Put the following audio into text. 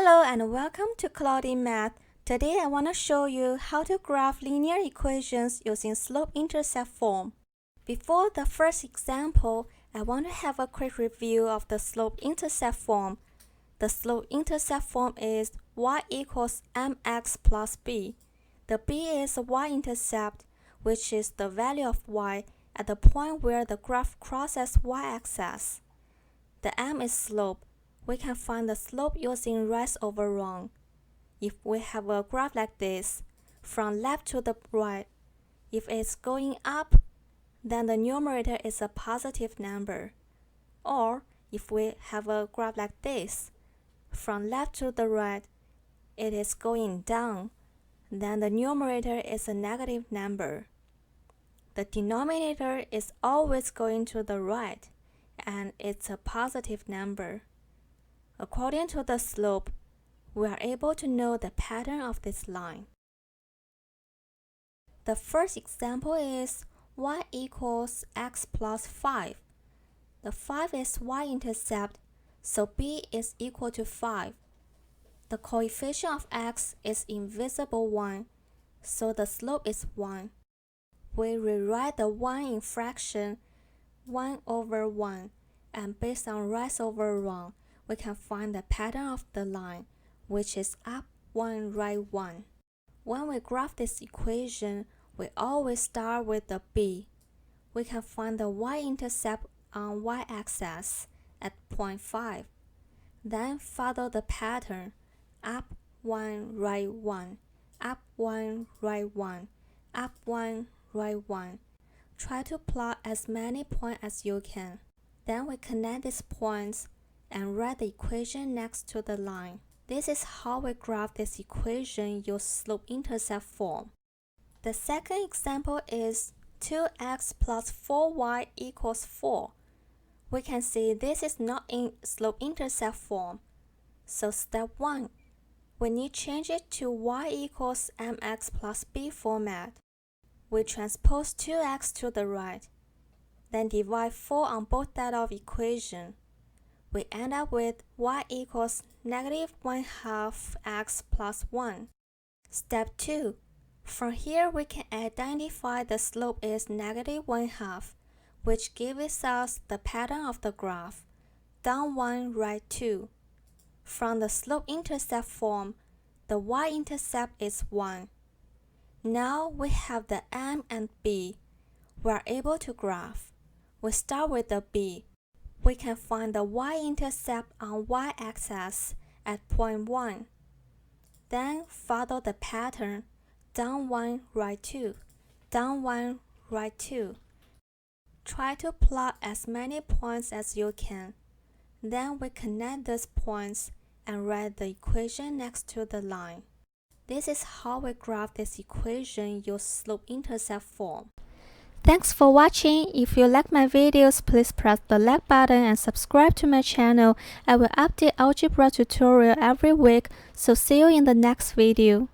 Hello and welcome to Cloudy Math. Today I want to show you how to graph linear equations using slope-intercept form. Before the first example, I want to have a quick review of the slope-intercept form. The slope-intercept form is y equals mx plus b. The b is the y-intercept, which is the value of y at the point where the graph crosses y-axis. The m is slope. We can find the slope using rise over run. If we have a graph like this, from left to the right, if it's going up, then the numerator is a positive number. Or if we have a graph like this, from left to the right, it is going down, then the numerator is a negative number. The denominator is always going to the right, and it's a positive number. According to the slope, we are able to know the pattern of this line. The first example is y equals x plus 5. The 5 is y-intercept, so b is equal to 5. The coefficient of x is invisible 1, so the slope is 1. We rewrite the 1 in fraction 1 over 1, and based on rise over run, we can find the pattern of the line, which is up 1, right 1. When we graph this equation, we always start with the b. We can find the y-intercept on y-axis at point 5. Then follow the pattern, up 1, right 1, up 1, right 1, up 1, right 1. Try to plot as many points as you can. Then we connect these points and write the equation next to the line. This is how we graph this equation using slope-intercept form. The second example is 2x plus 4y equals 4. We can see this is not in slope-intercept form. So step 1, we need to change it to y equals mx plus b format. We transpose 2x to the right, then divide 4 on both sides of equation. We end up with y equals negative 1/2 x plus 1. Step 2. From here we can identify the slope is negative 1/2, which gives us the pattern of the graph, down 1, right 2. From the slope-intercept form, the y-intercept is 1. Now we have the m and b. We are able to graph. We start with the b. We can find the y-intercept on y-axis at point 1. Then follow the pattern, down 1, right 2, down 1, right 2. Try to plot as many points as you can. Then we connect those points and write the equation next to the line. This is how we graph this equation using slope-intercept form. Thanks for watching. If you like my videos, please press the like button and subscribe to my channel. I will update algebra tutorial every week, so see you in the next video.